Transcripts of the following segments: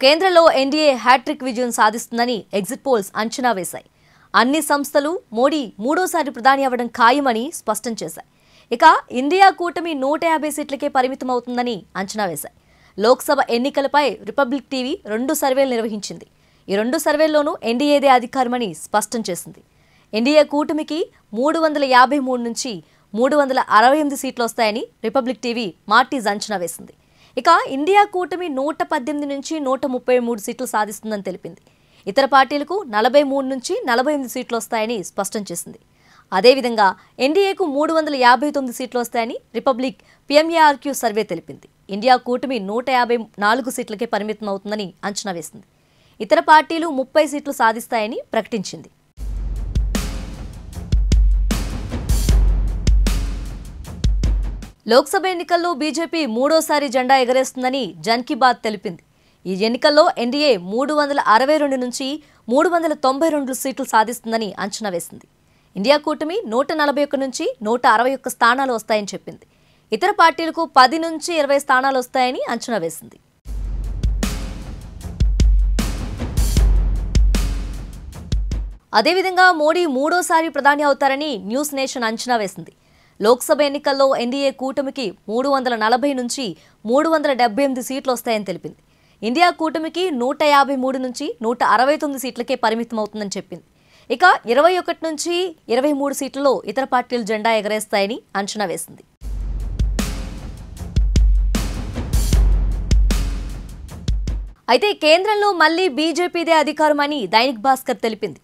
కేంద్రంలో NDA hat trick విజయం సాధిస్తుందని ఎగ్జిట్ పోల్స్ అంచనా వేశాయి. అన్ని సంస్థలు మోడీ మూడోసారి ప్రధాని అవ్వడం ఖాయమని స్పష్టం చేశాయి. ఇక ఇండియా కూటమి 150 సీట్లకే పరిమితమవుతుందని అంచనా వేశాయి. లోక్సభ ఎన్నికలపై రిపబ్లిక్ టీవీ 2 సర్వేలు నిర్వహించింది. ఈ 2 సర్వేల్లోనూ ఎన్డీఏదే అధికారమని స్పష్టం చేసింది. ఎన్డీఏ కూటమికి 353 నుంచి 368 సీట్లు వస్తాయని రిపబ్లిక్ టీవీ మార్టీజ్ అంచనా వేసింది. ఇక ఇండియా కూటమి 118 నుంచి 133 సీట్లు సాధిస్తుందని తెలిపింది. ఇతర పార్టీలకు 43 నుంచి 48 సీట్లు వస్తాయని స్పష్టం చేసింది. అదేవిధంగా ఎన్డీఏకు 359 సీట్లు వస్తాయని రిపబ్లిక్ PMARQ సర్వే తెలిపింది. ఇండియా కూటమి 154 సీట్లకే పరిమితం అవుతుందని అంచనా వేసింది. ఇతర పార్టీలు 30 సీట్లు సాధిస్తాయని ప్రకటించింది. లోక్సభ ఎన్నికల్లో బీజేపీ మూడోసారి జెండా ఎగరేస్తుందని జన్ కీ బాత్ తెలిపింది. ఈ ఎన్నికల్లో ఎన్డీఏ 362 నుంచి 392 సీట్లు సాధిస్తుందని అంచనా వేసింది. ఇండియా కూటమి 141 నుంచి 161 స్థానాలు వస్తాయని చెప్పింది. ఇతర పార్టీలకు 10 నుంచి 20 స్థానాలు వస్తాయని అంచనా వేసింది. అదేవిధంగా మోడీ మూడోసారి ప్రధాని అవుతారని న్యూస్ నేషన్ అంచనా వేసింది. లోక్సభ ఎన్నికల్లో ఎన్డీఏ కూటమికి 340 నుంచి 378 సీట్లు వస్తాయని తెలిపింది. ఇండియా కూటమికి 153 నుంచి 169 సీట్లకే పరిమితం అవుతుందని చెప్పింది. ఇక 21 నుంచి 23 సీట్లలో ఇతర పార్టీలు జెండా ఎగరేస్తాయని అంచనా వేసింది. అయితే కేంద్రంలో మళ్లీ బీజేపీదే అధికారమని దైనిక్ భాస్కర్ తెలిపింది.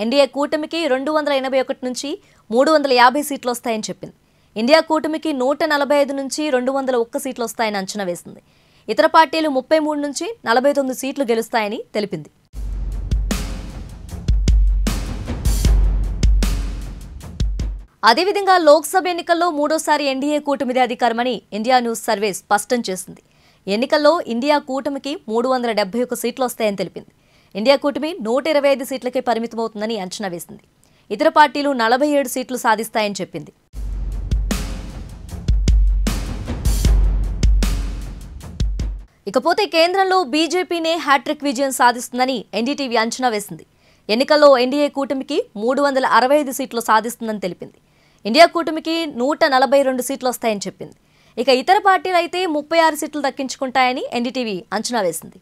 ఎన్డీఏ కూటమికి 281 నుంచి 350 సీట్లు వస్తాయని చెప్పింది. ఇండియా కూటమికి 145 నుంచి 201 సీట్లు వస్తాయని అంచనా వేసింది. ఇతర పార్టీలు 33 నుంచి 49 సీట్లు గెలుస్తాయని తెలిపింది. అదేవిధంగా లోక్సభ ఎన్నికల్లో మూడోసారి ఎన్డీఏ కూటమిదే అధికారమని ఇండియా న్యూస్ సర్వే స్పష్టం చేసింది. ఎన్నికల్లో ఇండియా కూటమికి 371 సీట్లు వస్తాయని తెలిపింది. ఇండియా కూటమి 125 సీట్లకే పరిమితమవుతుందని అంచనా వేసింది. ఇతర పార్టీలు 47 సీట్లు సాధిస్తాయని చెప్పింది. ఇకపోతే కేంద్రంలో బీజేపీనే హ్యాట్రిక్ విజయం సాధిస్తుందని ఎన్డీటీవీ అంచనా వేసింది. ఎన్నికల్లో ఎన్డీఏ కూటమికి 365 సీట్లు సాధిస్తుందని తెలిపింది. ఇండియా కూటమికి 142 సీట్లు వస్తాయని చెప్పింది. ఇక ఇతర పార్టీలు అయితే 36 సీట్లు దక్కించుకుంటాయని ఎన్డీటీవీ అంచనా వేసింది.